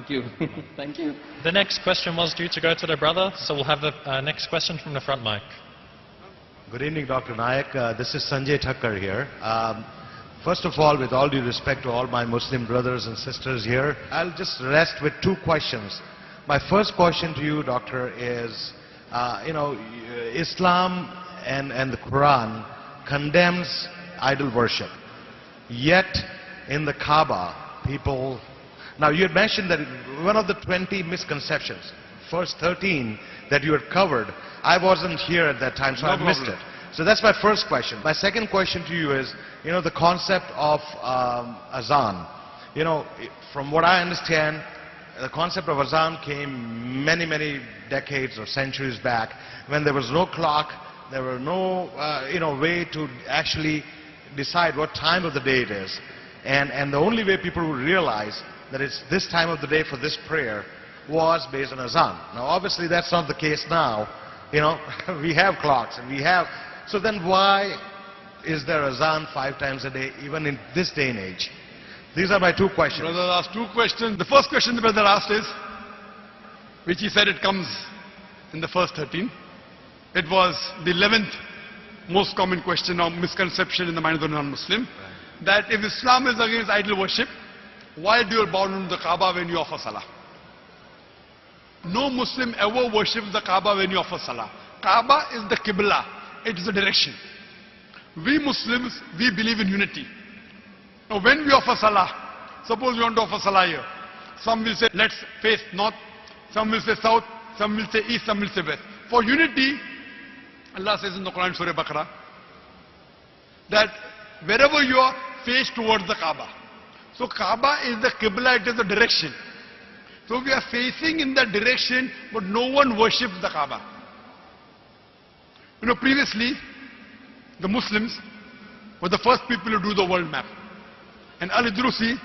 Thank you. Thank you. The next question was due to go to the brother, so we'll have the next question from the front mic. Good evening, Dr. Naik. This is Sanjay Thakkar here. First of all, with all due respect to all my Muslim brothers and sisters here, I'll just rest with two questions. My first question to you, Doctor, is, Islam and the Quran condemns idol worship. Yet, in the Kaaba, people... Now, you had mentioned that one of the 20 misconceptions, first 13 that you had covered, I wasn't here at that time, so I missed it. So that's my first question. My second question to you is, the concept of azan. From what I understand, the concept of azan came many, many decades or centuries back when there was no clock, there were no, way to actually decide what time of the day it is. And the only way people would realize that it's this time of the day for this prayer was based on azan. Now, obviously, that's not the case now. We have clocks and we have... So then why is there azan 5 times a day, even in this day and age? These are my two questions. Brother asked two questions. The first question the brother asked is, which he said it comes in the first 13. It was the 11th most common question or misconception in the mind of the non-Muslim. That if Islam is against idol worship, why do you bow down to the Kaaba when you offer salah? No Muslim ever worships the Kaaba when you offer salah. Kaaba is the Qibla. It is the direction. We Muslims, we believe in unity. Now when we offer salah, suppose we want to offer salah here. Some will say, let's face north. Some will say south. Some will say east. Some will say west. For unity, Allah says in the Quran, Surah Baqarah, that wherever you are, face towards the Kaaba. So Kaaba is the Qibla, it is the direction. So we are facing in that direction, but no one worships the Kaaba. Previously, the Muslims were the first people to do the world map. And Al-Idrusi,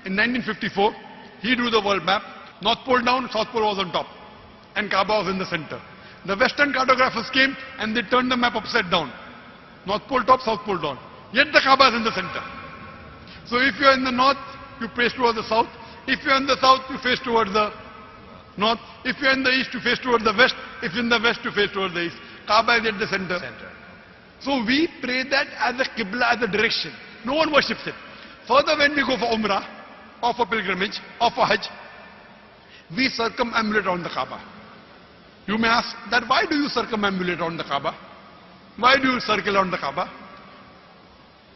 in 1954, he drew the world map. North Pole down, South Pole was on top. And Kaaba was in the center. The Western cartographers came and they turned the map upside down. North Pole top, South Pole down. Yet the Kaaba is in the center. So if you are in the north, you face towards the south. If you are in the south, you face towards the north. If you are in the east, you face towards the west. If you are in the west, you face towards the east. Kaaba is at the center. So we pray that as a Qibla, as a direction. No one worships it. Further, when we go for Umrah, or for pilgrimage, or for Hajj, we circumambulate around the Kaaba. You may ask that why do you circumambulate around the Kaaba? Why do you circle around the Kaaba?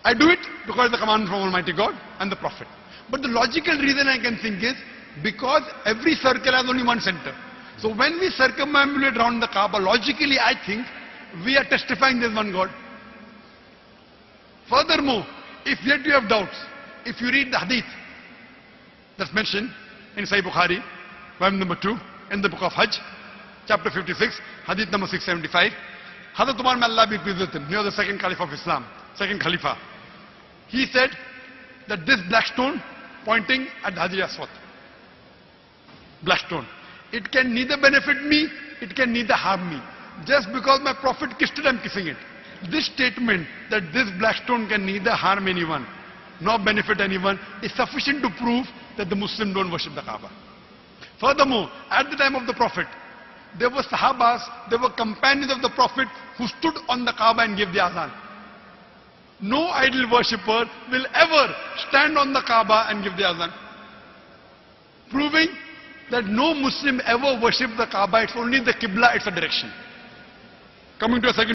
I do it because of the command from Almighty God and the Prophet. But the logical reason I can think is because every circle has only one center. So when we circumambulate around the Kaaba, logically I think we are testifying there's one God. Furthermore, if yet you have doubts, if you read the hadith that's mentioned in Sahih Bukhari, volume number 2, in the book of Hajj, chapter 56, hadith number 675, Hazrat Umar, may Allah be pleased with him, he was the second Caliph of Islam, second Khalifa. He said that this black stone pointing at the Hajar Aswad, black stone, it can neither benefit me, it can neither harm me. Just because my Prophet kissed it, I'm kissing it. This statement that this black stone can neither harm anyone nor benefit anyone is sufficient to prove that the Muslims don't worship the Kaaba. Furthermore, at the time of the Prophet, there were Sahabas, there were companions of the Prophet who stood on the Kaaba and gave the azan. No idol worshipper will ever stand on the Kaaba and give the azan. Proving that no Muslim ever worshipped the Kaaba, it's only the Qibla, it's a direction. Coming to a second